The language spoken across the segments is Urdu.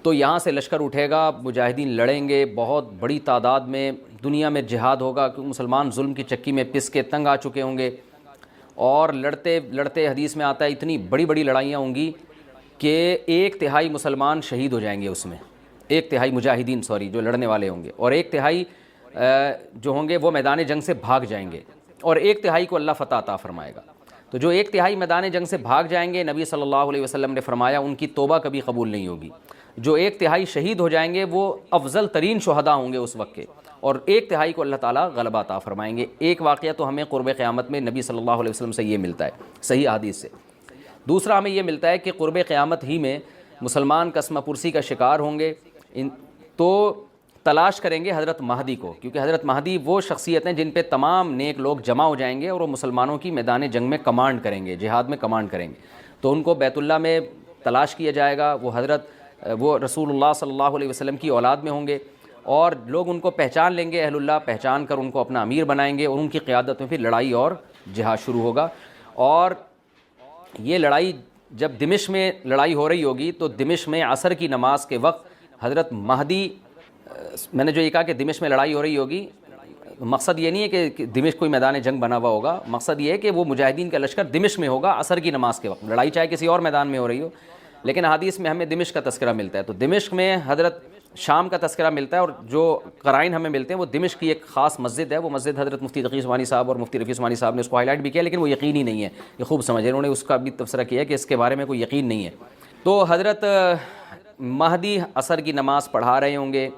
تو یہاں سے لشکر اٹھے گا، مجاہدین لڑیں گے بہت بڑی تعداد میں، دنیا میں جہاد ہوگا کیونکہ مسلمان ظلم کی چکی میں پس کے تنگ آ چکے ہوں گے، اور لڑتے لڑتے حدیث میں آتا ہے اتنی بڑی بڑی لڑائیاں ہوں گی کہ 1/3 مسلمان شہید ہو جائیں گے اس میں، 1/3 مجاہدین جو لڑنے والے ہوں گے، اور 1/3 جو ہوں گے وہ میدان جنگ سے بھاگ جائیں گے، اور 1/3 کو اللہ فتح عطا فرمائے گا۔ تو جو 1/3 میدان جنگ سے بھاگ جائیں گے، نبی صلی اللہ علیہ وسلم نے فرمایا ان کی توبہ کبھی قبول نہیں ہوگی۔ جو 1/3 شہید ہو جائیں گے وہ افضل ترین شہداء ہوں گے اس وقت کے، اور 1/3 کو اللہ تعالیٰ غلبہ عطا فرمائیں گے۔ ایک واقعہ تو ہمیں قرب قیامت میں نبی صلی اللہ علیہ وسلم سے یہ ملتا ہے صحیح حدیث سے۔ دوسرا ہمیں یہ ملتا ہے کہ قرب قیامت ہی میں مسلمان قسمہ پرسی کا شکار ہوں گے، تو تلاش کریں گے حضرت مہدی کو، کیونکہ حضرت مہدی وہ شخصیت ہیں جن پہ تمام نیک لوگ جمع ہو جائیں گے اور وہ مسلمانوں کی میدان جنگ میں کمانڈ کریں گے، جہاد میں کمانڈ کریں گے۔ تو ان کو بیت اللہ میں تلاش کیا جائے گا، وہ رسول اللہ صلی اللہ علیہ وسلم کی اولاد میں ہوں گے، اور لوگ ان کو پہچان لیں گے، اہل اللہ پہچان کر ان کو اپنا امیر بنائیں گے، اور ان کی قیادت میں پھر لڑائی اور جہاد شروع ہوگا۔ اور یہ لڑائی جب دمشق میں لڑائی ہو رہی ہوگی تو دمشق میں عصر کی نماز کے وقت حضرت مہدی، میں نے جو یہ کہا کہ دمشق میں لڑائی ہو رہی ہوگی، مقصد یہ نہیں ہے کہ دمشق کوئی میدان جنگ بنا ہوا ہوگا، مقصد یہ ہے کہ وہ مجاہدین کا لشکر دمشق میں ہوگا عصر کی نماز کے وقت، لڑائی چاہے کسی اور میدان میں ہو رہی ہو، لیکن حدیث میں ہمیں دمشق کا تذکرہ ملتا ہے۔ تو دمشق میں حضرت شام کا تذکرہ ملتا ہے، اور جو قرائن ہمیں ملتے ہیں وہ دمشق کی ایک خاص مسجد ہے، وہ مسجد حضرت مفتی تقی عثمانی صاحب اور مفتی رفیع عثمانی صاحب نے اس کو ہائی لائٹ بھی کیا، لیکن وہ یقینی نہیں ہے، یہ خوب سمجھیں، انہوں نے اس کا بھی تبصرہ کیا کہ اس کے بارے میں کوئی یقین نہیں ہے۔ تو حضرت مہدی عصر کی نماز پڑھا رہے ہوں گے،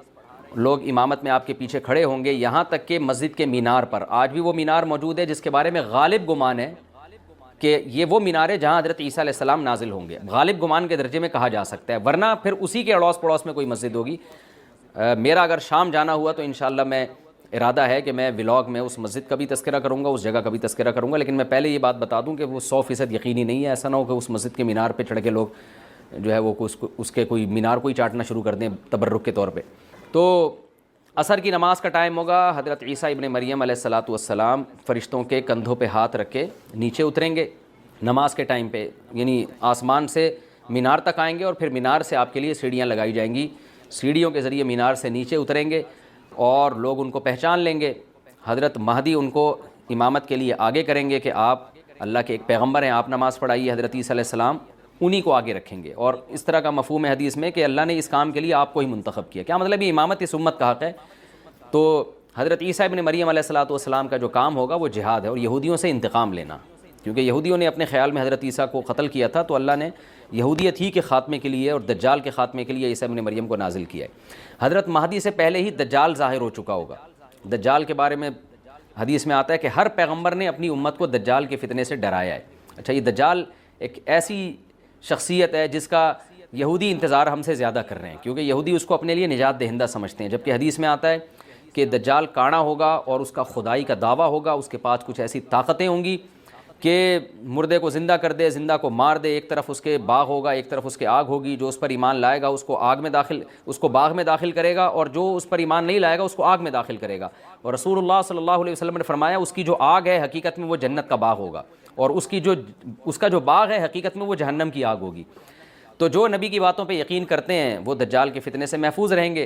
لوگ امامت میں آپ کے پیچھے کھڑے ہوں گے، یہاں تک کہ مسجد کے مینار پر، آج بھی وہ مینار موجود ہے جس کے بارے میں غالب گمان ہے کہ یہ وہ مینار ہے جہاں حضرت عیسیٰ علیہ السلام نازل ہوں گے، غالب گمان کے درجے میں کہا جا سکتا ہے، ورنہ پھر اسی کے اڑوس پڑوس میں کوئی مسجد ہوگی۔ میرا اگر شام جانا ہوا تو انشاءاللہ میں ارادہ ہے کہ میں ولاگ میں اس مسجد کا بھی تذکرہ کروں گا، اس جگہ کا بھی تذکرہ کروں گا، لیکن میں پہلے یہ بات بتا دوں کہ وہ 100% یقینی نہیں ہے، ایسا نہ ہو کہ اس مسجد کے مینار پہ چڑھ کے لوگ جو ہے وہ اس کے کوئی مینار کو ہی چاٹنا شروع کر دیں تبرک کے طور پہ۔ تو عصر کی نماز کا ٹائم ہوگا، حضرت عیسیٰ ابن مریم علیہ الصلاۃ والسلام فرشتوں کے کندھوں پہ ہاتھ رکھ کے نیچے اتریں گے نماز کے ٹائم پہ، یعنی آسمان سے مینار تک آئیں گے، اور پھر مینار سے آپ کے لیے سیڑھیاں لگائی جائیں گی، سیڑھیوں کے ذریعے مینار سے نیچے اتریں گے، اور لوگ ان کو پہچان لیں گے۔ حضرت مہدی ان کو امامت کے لیے آگے کریں گے کہ آپ اللہ کے ایک پیغمبر ہیں، آپ نماز پڑھائیے، حضرت عیسیٰ علیہ السلام انہی کو آگے رکھیں گے، اور اس طرح کا مفہوم ہے حدیث میں کہ اللہ نے اس کام کے لیے آپ کو ہی منتخب کیا۔ کیا مطلب یہ امامت اس امت کا حق ہے؟ تو حضرت عیسیٰ ابن مریم علیہ الصلاۃ والسلام کا جو کام ہوگا وہ جہاد ہے، اور یہودیوں سے انتقام لینا، کیونکہ یہودیوں نے اپنے خیال میں حضرت عیسیٰ کو قتل کیا تھا، تو اللہ نے یہودیت ہی کے خاتمے کے لیے اور دجال کے خاتمے کے لیے عیسیٰ ابن مریم کو نازل کیا ہے۔ حضرت مہدی سے پہلے ہی دجال ظاہر ہو چکا ہوگا۔ دجال کے بارے میں حدیث میں آتا ہے کہ ہر پیغمبر نے اپنی امت کو دجال کے فتنے سے ڈرایا ہے۔ اچھا، یہ دجال ایک ایسی شخصیت ہے جس کا یہودی انتظار ہم سے زیادہ کر رہے ہیں، کیونکہ یہودی اس کو اپنے لیے نجات دہندہ سمجھتے ہیں، جبکہ حدیث میں آتا ہے کہ دجال کانا ہوگا اور اس کا خدائی کا دعویٰ ہوگا، اس کے پاس کچھ ایسی طاقتیں ہوں گی کہ مردے کو زندہ کر دے، زندہ کو مار دے، ایک طرف اس کے باغ ہوگا، ایک طرف اس کے آگ ہوگی، جو اس پر ایمان لائے گا اس کو باغ میں داخل کرے گا، اور جو اس پر ایمان نہیں لائے گا اس کو آگ میں داخل کرے گا۔ اور رسول اللہ صلی اللہ علیہ وسلم نے فرمایا اس کی جو آگ ہے حقیقت میں وہ جنت کا باغ ہوگا، اور اس کا جو باغ ہے حقیقت میں وہ جہنم کی آگ ہوگی۔ تو جو نبی کی باتوں پہ یقین کرتے ہیں وہ دجال کے فتنے سے محفوظ رہیں گے۔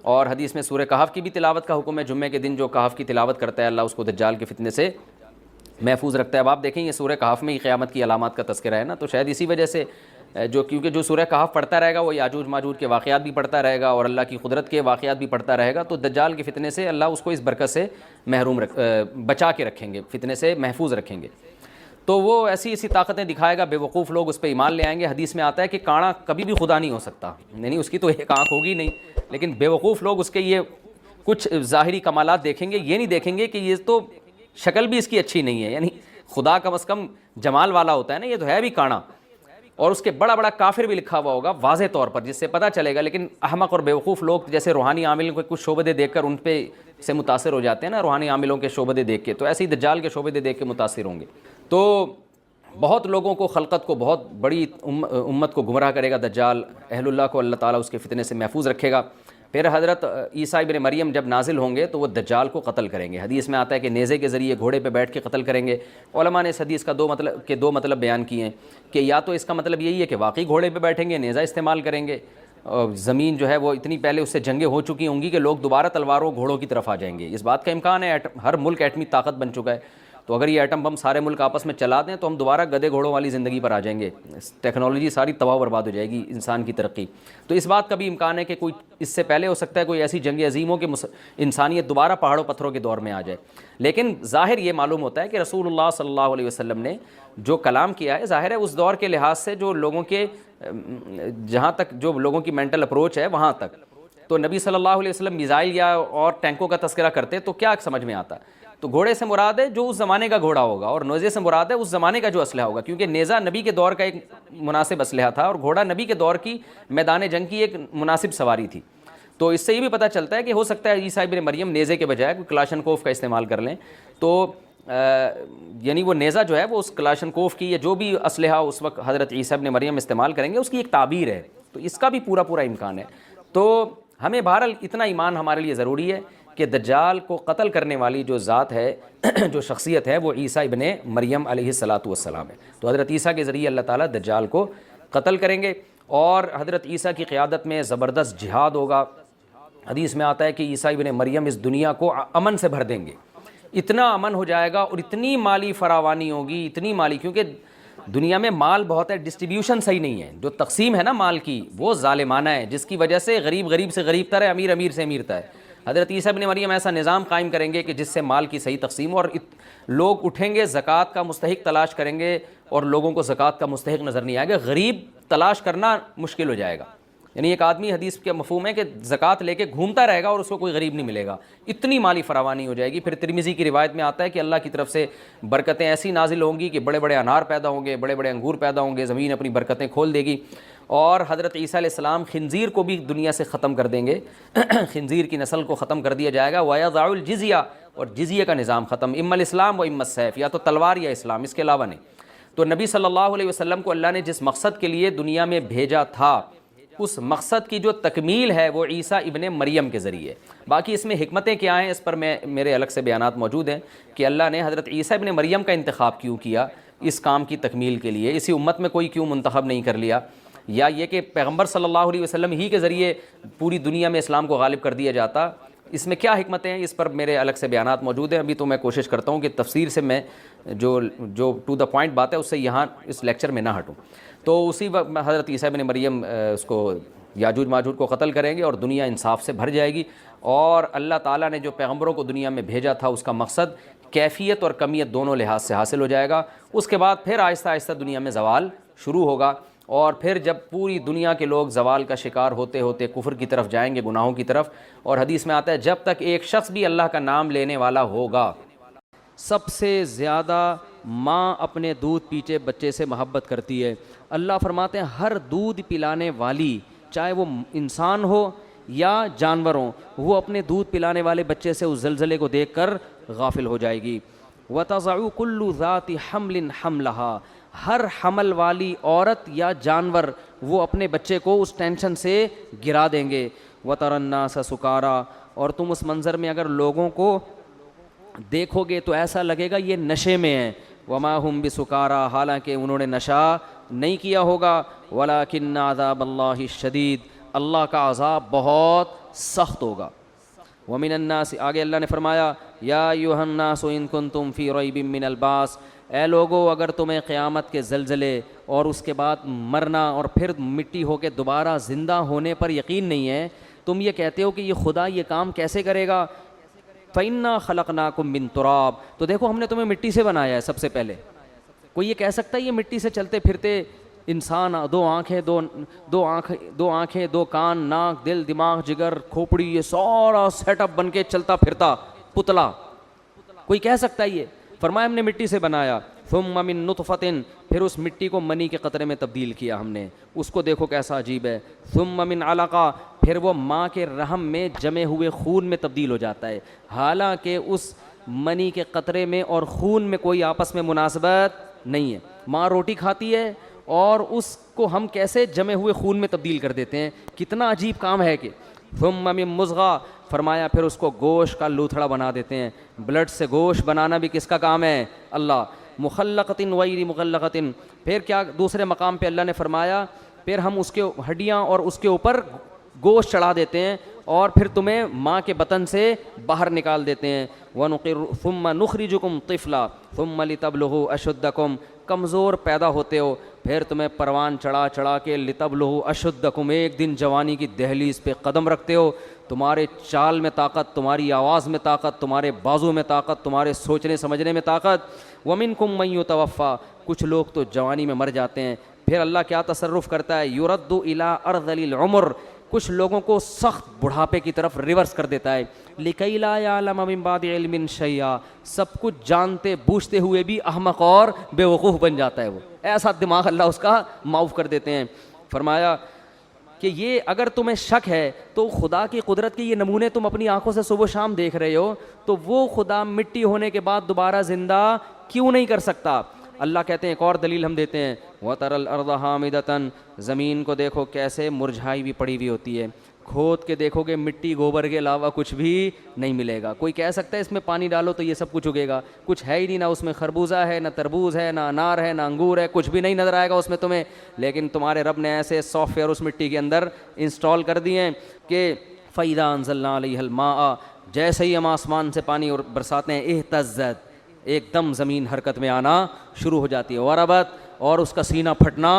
اور حدیث میں سورہ کہف کی بھی تلاوت کا حکم ہے، جمعے کے دن جو کہف کی تلاوت کرتا ہے اللہ اس کو دجال کے فتنے سے محفوظ رکھتا ہے۔ اب آپ دیکھیں یہ سورہ کہف میں ہی قیامت کی علامات کا تذکرہ ہے نا، تو شاید اسی وجہ سے کیونکہ جو سورہ کہف پڑھتا رہے گا وہ یاجوج ماجوج کے واقعات بھی پڑھتا رہے گا اور اللہ کی قدرت کے واقعات بھی پڑھتا رہے گا، تو دجال کے فتنے سے اللہ اس کو اس برکت سے بچا کے رکھیں گے، فتنے سے محفوظ رکھیں گے۔ تو وہ ایسی طاقتیں دکھائے گا، بے وقوف لوگ اس پہ ایمان لے آئیں گے۔ حدیث میں آتا ہے کہ کانا کبھی بھی خدا نہیں ہو سکتا، یعنی اس کی تو ایک آنکھ ہوگی نہیں، لیکن بے وقوف لوگ اس کے یہ کچھ ظاہری کمالات دیکھیں گے، یہ نہیں دیکھیں گے کہ یہ تو شکل بھی اس کی اچھی نہیں ہے، یعنی خدا کم از کم جمال والا ہوتا ہے نا، یہ تو ہے بھی کانا، اور اس کے بڑا بڑا کافر بھی لکھا ہوا ہوگا واضح طور پر، جس سے پتہ چلے گا۔ لیکن احمق اور بیوقوف لوگ جیسے روحانی عاملوں کے کچھ شعبدے دیکھ کر ان پہ سے متاثر ہو جاتے ہیں نا، روحانی عاملوں کے شعبدے دیکھ کے، تو ایسے ہی دجال کے شعبدے دیکھ کے متاثر ہوں گے۔ تو بہت لوگوں کو، خلقت کو، بہت بڑی امت کو گمراہ کرے گا دجال، اہل اللہ کو اللہ تعالیٰ اس کے فتنے سے محفوظ رکھے گا۔ پھر حضرت عیسیٰ ابن مریم جب نازل ہوں گے تو وہ دجال کو قتل کریں گے۔ حدیث میں آتا ہے کہ نیزے کے ذریعے گھوڑے پہ بیٹھ کے قتل کریں گے۔ علماء نے اس حدیث کا دو مطلب بیان کیے ہیں کہ یا تو اس کا مطلب یہی ہے کہ واقعی گھوڑے پہ بیٹھیں گے، نیزہ استعمال کریں گے، زمین جو ہے وہ اتنی پہلے اس سے جنگیں ہو چکی ہوں گی کہ لوگ دوبارہ تلواروں گھوڑوں کی طرف آ جائیں گے. اس بات کا امکان ہے. ہر ملک ایٹمی طاقت بن چکا ہے, تو اگر یہ ایٹم بم سارے ملک آپس میں چلا دیں تو ہم دوبارہ گدے گھوڑوں والی زندگی پر آ جائیں گے. ٹیکنالوجی ساری تباہ و برباد ہو جائے گی, انسان کی ترقی. تو اس بات کا بھی امکان ہے کہ کوئی اس سے پہلے ہو سکتا ہے کوئی ایسی جنگ عظیم ہو کہ انسانیت دوبارہ پہاڑوں پتھروں کے دور میں آ جائے. لیکن ظاہر یہ معلوم ہوتا ہے کہ رسول اللہ صلی اللہ علیہ وسلم نے جو کلام کیا ہے, ظاہر ہے اس دور کے لحاظ سے جو لوگوں کے جہاں تک جو لوگوں کی مینٹل اپروچ ہے وہاں تک, تو نبی صلی اللہ علیہ وسلم میزائل یا اور ٹینکوں کا تذکرہ کرتے تو کیا سمجھ میں آتا؟ تو گھوڑے سے مراد ہے جو اس زمانے کا گھوڑا ہوگا, اور نیزے سے مراد ہے اس زمانے کا جو اسلحہ ہوگا, کیونکہ نیزہ نبی کے دور کا ایک مناسب اسلحہ تھا اور گھوڑا نبی کے دور کی میدان جنگ کی ایک مناسب سواری تھی. تو اس سے یہ بھی پتہ چلتا ہے کہ ہو سکتا ہے عیسیٰ ابن مریم نیزے کے بجائے کوئی کلاشنکوف کا استعمال کر لیں, تو یعنی وہ نیزہ جو ہے وہ اس کلاشنکوف کی یا جو بھی اسلحہ اس وقت حضرت عیسیٰ ابن مریم استعمال کریں گے اس کی ایک تعبیر ہے. تو اس کا بھی پورا امکان ہے. تو ہمیں بہرحال اتنا ایمان ہمارے لیے ضروری ہے کہ دجال کو قتل کرنے والی جو ذات ہے جو شخصیت ہے وہ عیسیٰ ابن مریم علیہ الصلاۃ والسلام ہے. تو حضرت عیسیٰ کے ذریعے اللہ تعالیٰ دجال کو قتل کریں گے, اور حضرت عیسیٰ کی قیادت میں زبردست جہاد ہوگا. حدیث میں آتا ہے کہ عیسیٰ ابن مریم اس دنیا کو امن سے بھر دیں گے, اتنا امن ہو جائے گا اور اتنی مالی فراوانی ہوگی, اتنی مالی, کیونکہ دنیا میں مال بہت ہے, ڈسٹریبیوشن صحیح نہیں ہے, جو تقسیم ہے نا مال کی وہ ظالمانہ ہے, جس کی وجہ سے غریب سے غریب تر ہے, امیر سے امیر تر ہے. حضرت عیسیٰ ابن مریم ایسا نظام قائم کریں گے کہ جس سے مال کی صحیح تقسیم, اور لوگ اٹھیں گے زکوٰۃ کا مستحق تلاش کریں گے اور لوگوں کو زکوٰۃ کا مستحق نظر نہیں آئے گا, غریب تلاش کرنا مشکل ہو جائے گا. یعنی ایک آدمی, حدیث کا مفہوم ہے کہ زکوٰۃ لے کے گھومتا رہے گا اور اس کو کوئی غریب نہیں ملے گا, اتنی مالی فراوانی ہو جائے گی. پھر ترمذی کی روایت میں آتا ہے کہ اللہ کی طرف سے برکتیں ایسی نازل ہوں گی کہ بڑے بڑے انار پیدا ہوں گے, بڑے بڑے انگور پیدا ہوں گے, زمین اپنی برکتیں کھول دے گی. اور حضرت عیسیٰ علیہ السلام خنزیر کو بھی دنیا سے ختم کر دیں گے, خنزیر کی نسل کو ختم کر دیا جائے گا. وَيَضَعُ الْجِزْيَةَ, اور جزیہ کا نظام ختم, اما الاسلام و اما السیف, یا تو تلوار یا اسلام, اس کے علاوہ نہیں. تو نبی صلی اللہ علیہ وسلم کو اللہ نے جس مقصد کے لیے دنیا میں بھیجا تھا اس مقصد کی جو تکمیل ہے وہ عیسیٰ ابن مریم کے ذریعے. باقی اس میں حکمتیں کیا ہیں اس پر میرے الگ سے بیانات موجود ہیں کہ اللہ نے حضرت عیسیٰ ابن مریم کا انتخاب کیوں کیا اس کام کی تکمیل کے لیے, اسی امت میں کوئی کیوں منتخب نہیں کر لیا, یا یہ کہ پیغمبر صلی اللہ علیہ وسلم ہی کے ذریعے پوری دنیا میں اسلام کو غالب کر دیا جاتا, اس میں کیا حکمتیں ہیں, اس پر میرے الگ سے بیانات موجود ہیں. ابھی تو میں کوشش کرتا ہوں کہ تفسیر سے میں جو ٹو دا پوائنٹ بات ہے اس سے یہاں اس لیکچر میں نہ ہٹوں. تو اسی وقت حضرت عیسیٰ ابن مریم اس کو یاجوج ماجوج کو قتل کریں گے اور دنیا انصاف سے بھر جائے گی. اور اللہ تعالیٰ نے جو پیغمبروں کو دنیا میں بھیجا تھا اس کا مقصد کیفیت اور کمیت دونوں لحاظ سے حاصل ہو جائے گا. اس کے بعد پھر آہستہ آہستہ دنیا میں زوال شروع ہوگا, اور پھر جب پوری دنیا کے لوگ زوال کا شکار ہوتے ہوتے کفر کی طرف جائیں گے, گناہوں کی طرف. اور حدیث میں آتا ہے جب تک ایک شخص بھی اللہ کا نام لینے والا ہوگا, سب سے زیادہ ماں اپنے دودھ پیتے بچے سے محبت کرتی ہے. اللہ فرماتے ہیں ہر دودھ پلانے والی, چاہے وہ انسان ہو یا جانور ہوں, وہ اپنے دودھ پلانے والے بچے سے اس زلزلے کو دیکھ کر غافل ہو جائے گی. وَتَضَعُ كُلُّ ذَاتِ حَمْلٍ حَمْلَهَا, ہر حمل والی عورت یا جانور وہ اپنے بچے کو اس ٹینشن سے گرا دیں گے. وَتَرَى النَّاسَ سُكَارَىٰ, اور تم اس منظر میں اگر لوگوں کو دیکھو گے تو ایسا لگے گا یہ نشے میں ہیں. وَمَا هُمْ بِسُكَارَىٰ, حالانکہ انہوں نے نشہ نہیں کیا ہوگا. وَلَٰكِنَّ عَذَابَ اللَّهِ الشَّدِيدُ, اللہ کا عذاب بہت سخت ہوگا. وَمِنَ النَّاسِ, آگے اللہ نے فرمایا یا ایھا الناس ان کنتم فی ریب من البعث, اے لوگو اگر تمہیں قیامت کے زلزلے اور اس کے بعد مرنا اور پھر مٹی ہو کے دوبارہ زندہ ہونے پر یقین نہیں ہے, تم یہ کہتے ہو کہ یہ خدا یہ کام کیسے کرے گا. فَإِنَّا خَلَقْنَاكُم مِّن تُرَابٍ, تو دیکھو ہم نے تمہیں مٹی سے بنایا ہے سب سے پہلے. کوئی یہ کہہ سکتا ہے یہ مٹی سے چلتے پھرتے انسان, دو آنکھیں دو کان ناک دل دماغ جگر کھوپڑی, یہ سارا سیٹ اپ بن کے چلتا پھرتا پتلا, کوئی کہہ سکتا ہے یہ؟ فرمایا ہم نے مٹی سے بنایا. ثم من نطفۃ, پھر اس مٹی کو منی کے قطرے میں تبدیل کیا ہم نے, اس کو دیکھو کیسا عجیب ہے. ثم من علقہ, پھر وہ ماں کے رحم میں جمے ہوئے خون میں تبدیل ہو جاتا ہے, حالانکہ اس منی کے قطرے میں اور خون میں کوئی آپس میں مناسبت نہیں ہے. ماں روٹی کھاتی ہے اور اس کو ہم کیسے جمے ہوئے خون میں تبدیل کر دیتے ہیں, کتنا عجیب کام ہے کہ. ثم من مضغہ, فرمایا پھر اس کو گوشت کا لوتھڑا بنا دیتے ہیں. بلڈ سے گوشت بنانا بھی کس کا کام ہے؟ اللہ. مخلقۃ غیر مخلقۃ, پھر کیا دوسرے مقام پہ اللہ نے فرمایا پھر ہم اس کے ہڈیاں اور اس کے اوپر گوشت چڑھا دیتے ہیں اور پھر تمہیں ماں کے بطن سے باہر نکال دیتے ہیں. ثم نخرجکم طفلا ثم لتبلغوا اشدکم, کمزور پیدا ہوتے ہو, پھر تمہیں پروان چڑھا کے لتبلغوا اشدکم, ایک دن جوانی کی دہلیز پہ قدم رکھتے ہو, تمہارے چال میں طاقت, تمہاری آواز میں طاقت, تمہارے بازو میں طاقت, تمہارے سوچنے سمجھنے میں طاقت. ومنکم من یتوفی, کچھ لوگ تو جوانی میں مر جاتے ہیں. پھر اللہ کیا تصرف کرتا ہے, یرد الی ارذل العمر, کچھ لوگوں کو سخت بڑھاپے کی طرف ریورس کر دیتا ہے. لکی لا یعلم من بعد علم شیئا, سب کچھ جانتے بوجھتے ہوئے بھی احمق اور بے وقوف بن جاتا ہے. وہ ایسا دماغ اللہ اس کا معاف کر دیتے ہیں. فرمایا کہ یہ اگر تمہیں شک ہے تو خدا کی قدرت کے یہ نمونے تم اپنی آنکھوں سے صبح و شام دیکھ رہے ہو, تو وہ خدا مٹی ہونے کے بعد دوبارہ زندہ کیوں نہیں کر سکتا؟ اللہ کہتے ہیں ایک اور دلیل ہم دیتے ہیں, وَتَرَى الْأَرْضَ حَامِدَةً, زمین کو دیکھو کیسے مرجھائی بھی پڑی ہوئی ہوتی ہے, کھود کے دیکھو گے مٹی گوبر کے علاوہ کچھ بھی نہیں ملے گا. کوئی کہہ سکتا ہے اس میں پانی ڈالو تو یہ سب کچھ اگے گا؟ کچھ ہے ہی نہیں, نہ اس میں خربوزہ ہے, نہ تربوز ہے, نہ انار ہے, نہ انگور ہے, کچھ بھی نہیں نظر آئے گا اس میں تمہیں. لیکن تمہارے رب نے ایسے سافٹ ویئر اس مٹی کے اندر انسٹال کر دیے ہیں کہ فَإِذَا أَنزَلْنَا عَلَيْهَا الْمَاءَ, جیسے ہی ہم آسمان سے پانی اور برساتے ہیں, اهتزت, ایک دم زمین حرکت میں آنا شروع ہو جاتی ہے, وربت, اور اس کا سینہ پھٹنا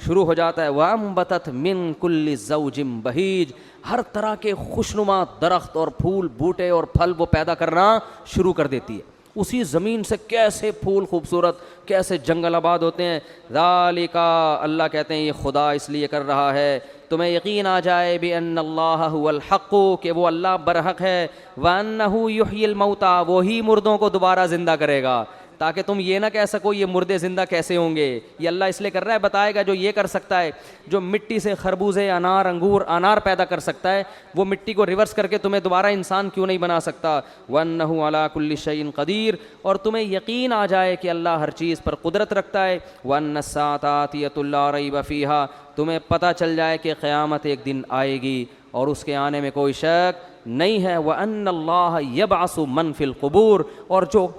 شروع ہو جاتا ہے, وَأَنبَتَتْ مِن كُلِّ زَوْجٍ بَهِيجٍ, ہر طرح کے خوشنما درخت اور پھول بوٹے اور پھل وہ پیدا کرنا شروع کر دیتی ہے. اسی زمین سے کیسے پھول خوبصورت, کیسے جنگل آباد ہوتے ہیں. ذالک, اللہ کہتے ہیں یہ خدا اس لیے کر رہا ہے تمہیں یقین آ جائے بِأَنَّ اللَّهَ هُوَ الْحَقُّ, کہ وہ اللہ برحق ہے, وَأَنَّهُ يُحْيِي الْمَوْتَى, وہی مردوں کو دوبارہ زندہ کرے گا, تاکہ تم یہ نہ کہہ سکو یہ مردے زندہ کیسے ہوں گے. یہ اللہ اس لیے کر رہا ہے, بتائے گا جو یہ کر سکتا ہے, جو مٹی سے خربوزے, انار, انگور, انار پیدا کر سکتا ہے, وہ مٹی کو ریورس کر کے تمہیں دوبارہ انسان کیوں نہیں بنا سکتا. وَأَنَّهُ عَلَى كُلِّ شَيْءٍ قَدِيرٌ, اور تمہیں یقین آ جائے کہ اللہ ہر چیز پر قدرت رکھتا ہے. وَأَنَّ السَّاعَةَ آتِيَةٌ لَا رَيْبَ فِيهَا, تمہیں پتہ چل جائے کہ قیامت ایک دن آئے گی اور اس کے آنے میں کوئی شک نہیں ہے. وَأَنَّ اللَّهَ يَبْعَثُ مَن فِي الْقُبُورِ, اور جو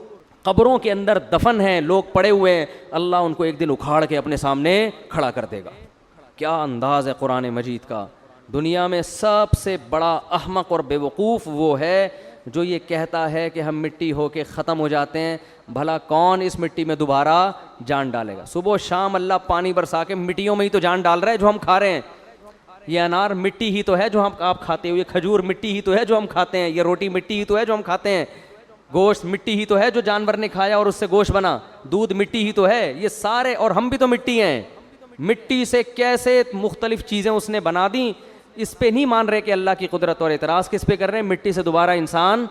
قبروں کے اندر دفن ہیں, لوگ پڑے ہوئے ہیں, اللہ ان کو ایک دن اکھاڑ کے اپنے سامنے کھڑا کر دے گا. کیا انداز ہے قرآن مجید کا. دنیا میں سب سے بڑا احمق اور بے وقوف وہ ہے جو یہ کہتا ہے کہ ہم مٹی ہو کے ختم ہو جاتے ہیں. بھلا کون اس مٹی میں دوبارہ جان ڈالے گا؟ صبح و شام اللہ پانی برسا کے مٹیوں میں ہی تو جان ڈال رہا ہے جو ہم کھا رہے ہیں. یہ انار مٹی ہی تو ہے جو آپ کھاتے ہو, یہ کھجور مٹی ہی تو ہے جو ہم کھاتے ہیں, یہ روٹی مٹی ہی تو ہے جو ہم کھاتے ہیں, گوشت مٹی ہی تو ہے جو جانور نے کھایا اور اس سے گوشت بنا, دودھ مٹی ہی تو ہے, یہ سارے, اور ہم بھی تو مٹی ہیں. مٹی سے کیسے مختلف چیزیں اس نے بنا دیں, اس پہ نہیں مان رہے کہ اللہ کی قدرت, اور اعتراض کس پہ کر رہے ہیں, مٹی سے دوبارہ انسان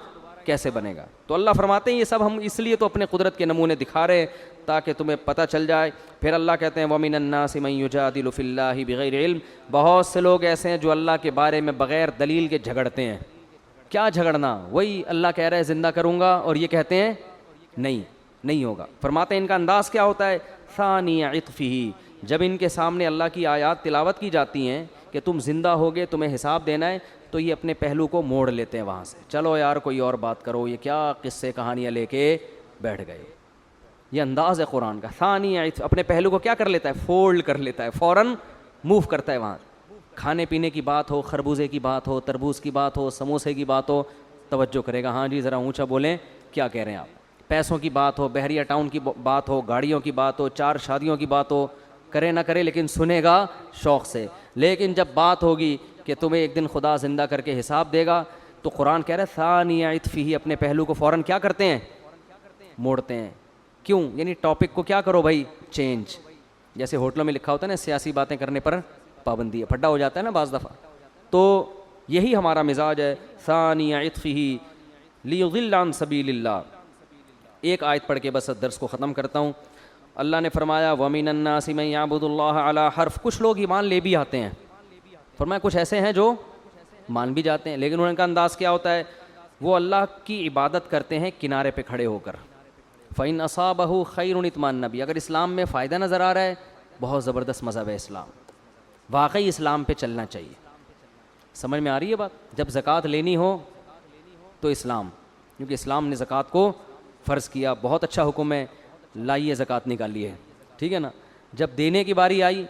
کیسے بنے گا. تو اللہ فرماتے ہیں یہ سب ہم اس لیے تو اپنے قدرت کے نمونے دکھا رہے ہیں تاکہ تمہیں پتہ چل جائے. پھر اللہ کہتے ہیں وَمِنَ النَّاسِ مَن يُجَادِلُ فِي اللَّهِ بِغَيْرِ عِلْمٍ, بہت سے لوگ ایسے ہیں جو اللہ کے بارے میں بغیر دلیل کے جھگڑتے ہیں. کیا جھگڑنا, وہی اللہ کہہ رہا ہے زندہ کروں گا اور یہ کہتے ہیں نہیں ہوگا. فرماتے ہیں ان کا انداز کیا ہوتا ہے, ثانی عطفہ, جب ان کے سامنے اللہ کی آیات تلاوت کی جاتی ہیں کہ تم زندہ ہوگے, تمہیں حساب دینا ہے, تو یہ اپنے پہلو کو موڑ لیتے ہیں وہاں سے, چلو یار کوئی اور بات کرو, یہ کیا قصے کہانیاں لے کے بیٹھ گئے. یہ انداز ہے قرآن کا. ثانی عطف, اپنے پہلو کو کیا کر لیتا ہے, فولڈ کر لیتا ہے, فوراً موو کرتا ہے. وہاں کھانے پینے کی بات ہو, خربوزے کی بات ہو, تربوز کی بات ہو, سموسے کی بات ہو, توجہ کرے گا, ہاں جی ذرا اونچا بولیں کیا کہہ رہے ہیں آپ. پیسوں کی بات ہو, بحریہ ٹاؤن کی بات ہو, گاڑیوں کی بات ہو, 4 شادیوں کی بات ہو, کرے نہ کرے لیکن سنے گا شوق سے. لیکن جب بات ہوگی کہ تمہیں ایک دن خدا زندہ کر کے حساب دے گا, تو قرآن کہہ رہا ہے ثانی عطفہ, اپنے پہلو کو فوراً کیا کرتے ہیں, موڑتے ہیں. کیوں؟ یعنی ٹاپک کو کیا کرو بھائی, چینج. جیسے ہوٹلوں میں لکھا ہوتا ہے نا, سیاسی باتیں کرنے پر پابندی ہے, پھڈا ہو جاتا ہے نا بعض دفعہ. تو یہی ہمارا مزاج ہے. ثانی عطفہ لیضل عن سبیل اللہ. ایک آیت پڑھ کے بس درس کو ختم کرتا ہوں. اللہ نے فرمایا وَمِنَ النَّاسِ مَن يَعْبُدُ اللَّهَ عَلَى حَرْفٍ, کچھ لوگ ایمان لے بھی آتے ہیں. فرمایا کچھ ایسے ہیں جو مان بھی جاتے ہیں, لیکن ان کا انداز کیا ہوتا ہے, وہ اللہ کی عبادت کرتے ہیں کنارے پہ کھڑے ہو کر. فَإِنْ أَصَابَهُ خَيْرٌ اطمأنَّ بِهِ, اگر اسلام میں فائدہ نظر آ رہا ہے, بہت زبردست مذہب ہے اسلام, واقعی اسلام پہ چلنا چاہیے. سمجھ میں آ رہی ہے بات. جب زکوٰۃ لینی ہو تو اسلام, کیونکہ اسلام نے زکوٰۃ کو فرض کیا, بہت اچھا حکم ہے, لائیے زکوٰۃ نکالیے, ٹھیک ہے نا. جب دینے کی باری آئی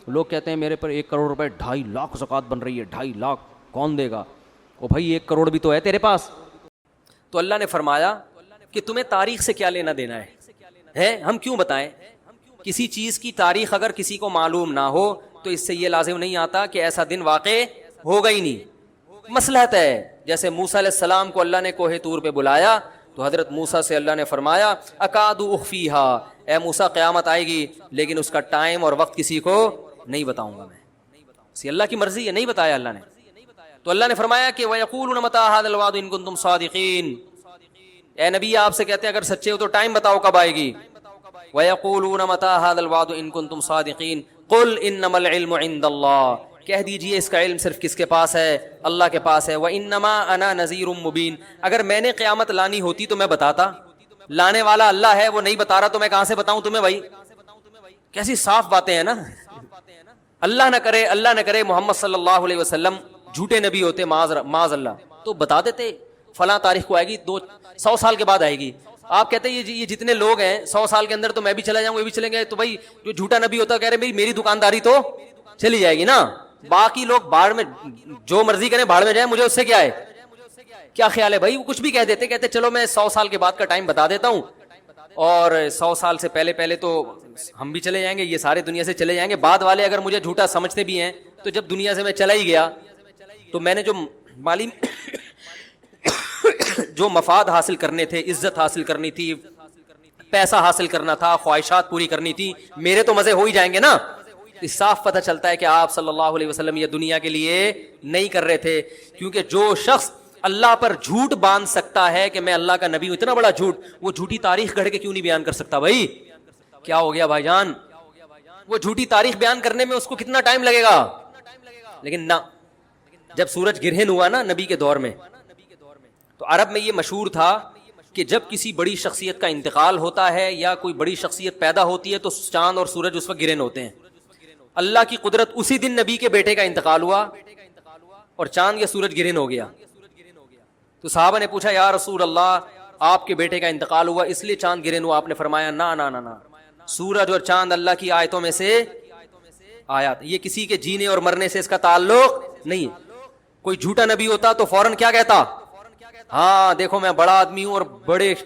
لوگ کہتے ہیں میرے پر 1 کروڑ روپے 2.5 لاکھ زکوٰۃ بن رہی ہے, 2.5 لاکھ کون دے گا؟ او بھائی 1 کروڑ بھی تو ہے تیرے پاس. تو اللہ نے فرمایا کہ تمہیں تاریخ سے کیا لینا دینا ہے, ہم کیوں بتائیں؟ کسی چیز کی تاریخ اگر کسی کو معلوم نہ ہو تو اس سے یہ لازم نہیں آتا کہ ایسا دن واقع ہوگا ہی نہیں. مصلحت ہے. جیسے موسیٰ علیہ السلام کو اللہ نے کوہ طور پہ بلایا تو حضرت موسیٰ سے اللہ نے فرمایا اکاد اخفیہا, اے موسیٰ قیامت آئے گی لیکن اس کا ٹائم اور وقت کسی کو نہیں بتاؤں گا میں. اسی اللہ کی مرضی ہے, نہیں بتایا اللہ نے. تو اللہ نے فرمایا کہ وَيَقُولُونَ مَتَىٰ هَٰذَا الْوَعْدُ إِن كُنتُمْ صَادِقِينَ, اے نبی آپ سے کہتے ہیں اگر سچے ہو تو ٹائم بتاؤ کب آئے گی. وَيَقُولُونَ مَتَىٰ هَٰذَا الْوَعْدُ إِن كُنتُمْ صَادِقِينَ قُلْ إِنَّمَا الْعِلْمُ عِندَ اللَّهِ, کہہ دیجئے اس کا علم صرف کس کے پاس ہے؟ اللہ کے پاس ہے. وَإِنَّمَا أَنَا نَذِيرٌ مُّبِينٌ, اگر میں نے قیامت لانی ہوتی تو میں بتاتا, لانے والا اللہ ہے, وہ نہیں بتا رہا تو میں کہاں سے بتاؤں تمہیں بھائی؟ کیسی صاف باتیں ہیں نا. اللہ نہ کرے محمد صلی اللہ علیہ وسلم جھوٹے نبی ہوتے, معاذ اللہ, تو بتا دیتے فلاں تاریخ کو آئے گی, 100 سال کے بعد آئے گی. آپ کہتے ہیں یہ جتنے لوگ ہیں 100 سال کے اندر تو میں بھی چلا جاؤں, وہ بھی چلیں گے, تو بھائی جو جھوٹا نبی ہوتا ہے کہہ رہے میری دکانداری تو چلی جائے گی نا, باقی لوگ بھاڑ میں جو مرضی کریں بھاڑ میں جائیں, مجھے اس سے کیا ہے؟ کیا خیال ہے بھائی؟ وہ کچھ بھی کہہ دیتے, کہتے چلو میں 100 سال کے بعد کا ٹائم بتا دیتا ہوں, اور 100 سال سے پہلے تو ہم بھی چلے جائیں گے, یہ سارے دنیا سے چلے جائیں گے. بعد والے اگر مجھے جھوٹا سمجھتے بھی ہیں تو جب دنیا سے میں چلا ہی گیا تو میں نے جو مالی جو مفاد حاصل کرنے تھے, عزت حاصل کرنی تھی, پیسہ حاصل کرنا تھا, خواہشات پوری کرنی تھی, میرے تو مزے ہو ہی جائیں گے نا. اس صاف پتہ چلتا ہے کہ آپ صلی اللہ علیہ وسلم یہ دنیا کے لیے نہیں کر رہے تھے, کیونکہ جو شخص اللہ پر جھوٹ باندھ سکتا ہے کہ میں اللہ کا نبی ہوں, اتنا بڑا جھوٹ, وہ جھوٹی تاریخ گھڑ کے کیوں نہیں بیان کر سکتا بھائی؟ کیا ہو گیا بھائی جان؟ وہ جھوٹی تاریخ بیان کرنے میں اس کو کتنا ٹائم لگے گا. لیکن نہ, جب سورج گرہن ہوا نا نبی کے دور میں, تو عرب میں یہ مشہور تھا کہ جب کسی بڑی شخصیت کا انتقال ہوتا ہے یا کوئی بڑی شخصیت پیدا ہوتی ہے تو چاند اور سورج اس وقت گرہن ہوتے ہیں. اللہ کی قدرت, اسی دن نبی کے بیٹے کا انتقال ہوا اور چاند یا سورج گرہن ہو گیا. تو صحابہ نے پوچھا یا رسول اللہ آپ کے بیٹے کا انتقال ہوا اس لیے چاند گرہن ہوا؟ آپ نے فرمایا نا, سورج اور چاند اللہ کی آیتوں میں سے آیات, یہ کسی کے جینے اور مرنے سے اس کا تعلق نہیں. کوئی جھوٹا نبی ہوتا تو فوراً کیا کہتا؟ ہاں دیکھو میں بڑا آدمی ہوں اور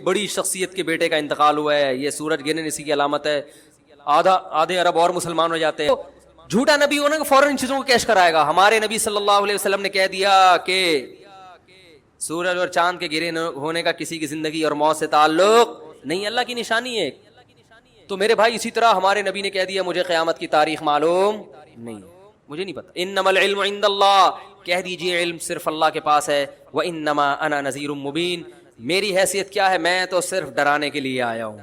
بڑی شخصیت کے بیٹے کا انتقال ہوا ہے, یہ سورج گرہن اسی کی علامت ہے, آدھے عرب اور مسلمان ہو جاتے ہیں. جھوٹا نبی ہونا کہ فوراً ان چیزوں کو کیش کرائے گا. ہمارے نبی صلی اللہ علیہ وسلم نے کہہ دیا کہ سورج اور چاند کے گرہن ہونے کا کسی کی زندگی اور موت سے تعلق نہیں, اللہ کی نشانی ہے. تو میرے بھائی اسی طرح ہمارے نبی نے کہہ دیا مجھے قیامت کی تاریخ معلوم نہیں, مجھے نہیں پتا. انما العلم عند اللہ, کہہ دیجئے علم صرف اللہ کے پاس ہے. وانما انا نذیر مبین, میری حیثیت کیا ہے؟ میں تو صرف ڈرانے کے لیے آیا ہوں.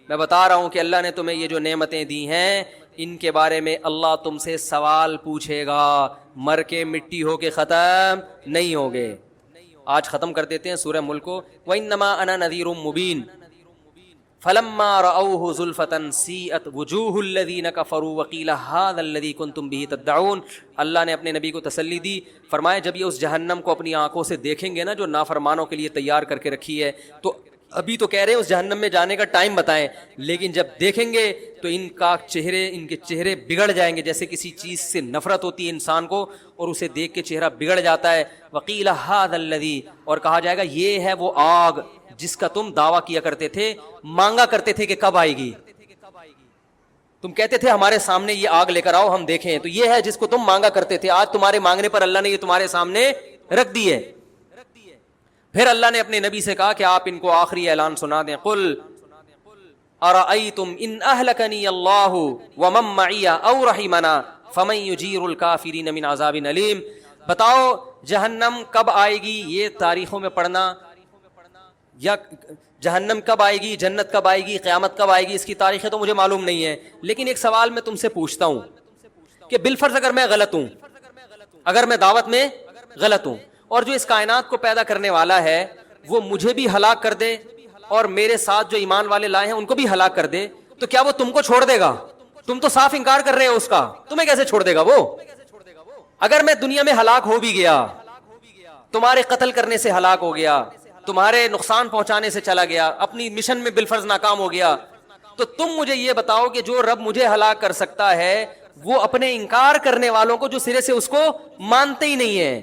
میں بتا رہا ہوں کہ اللہ نے تمہیں یہ جو نعمتیں دی ہیں ان کے بارے میں اللہ تم سے سوال پوچھے گا, مر کے مٹی ہو کے ختم نہیں ہوگے. آج ختم کر دیتے ہیں سورہ ملک کو. وانما انا نذیر مبین فلما رأوه زلفة سیئت وجوہ الذین کفروا وقیل هذا الذی کنتم به تدعون. اللہ نے اپنے نبی کو تسلی دی, فرمایا جب یہ اس جہنم کو اپنی آنکھوں سے دیکھیں گے نا جو نافرمانوں کے لیے تیار کر کے رکھی ہے, تو ابھی تو کہہ رہے ہیں اس جہنم میں جانے کا ٹائم بتائیں, لیکن جب دیکھیں گے تو ان کے چہرے بگڑ جائیں گے. جیسے کسی چیز سے نفرت ہوتی ہے انسان کو اور اسے دیکھ کے چہرہ بگڑ جاتا ہے. وقیل هذا الذی, اور کہا جائے گا یہ ہے وہ آگ جس کا تم دعویٰ کیا کرتے تھے, مانگا کرتے تھے کہ کب آئے گی. تم کہتے تھے ہمارے سامنے یہ آگ لے کر آؤ ہم دیکھیں, تو یہ ہے جس کو تم مانگا کرتے تھے. آج تمہارے مانگنے پر اللہ نے یہ تمہارے سامنے رکھ دی ہے. پھر اللہ نے اپنے نبی سے کہا کہ آپ ان کو آخری اعلان سنا دیں. قل ارأیتم ان اہلکنی اللہ ومن معی او رحمنا فمن یجیر الکافرین من عذاب علیم. بتاؤ جہنم کب آئے گی, یہ تاریخوں میں پڑھنا, یا جہنم کب آئے گی, جنت کب آئے گی, قیامت کب آئے گی, اس کی تاریخیں تو مجھے معلوم نہیں ہے. لیکن ایک سوال میں تم سے پوچھتا ہوں کہ بالفرض اگر میں غلط ہوں, اگر میں دعوت میں غلط ہوں, اور جو اس کائنات کو پیدا کرنے والا ہے وہ مجھے بھی ہلاک کر دے اور میرے ساتھ جو ایمان والے لائے ہیں ان کو بھی ہلاک کر دے, تو کیا وہ تم کو چھوڑ دے گا؟ تم تو صاف انکار کر رہے ہو اس کا, تمہیں کیسے چھوڑ دے گا وہ؟ اگر میں دنیا میں ہلاک ہو بھی گیا, تمہارے قتل کرنے سے ہلاک ہو گیا, تمہارے نقصان پہنچانے سے چلا گیا, اپنی مشن میں بالفرض ناکام ہو گیا, تو تم مجھے یہ بتاؤ کہ جو رب مجھے ہلاک کر سکتا ہے وہ اپنے انکار کرنے والوں کو جو سرے سے اس کو مانتے ہی نہیں ہیں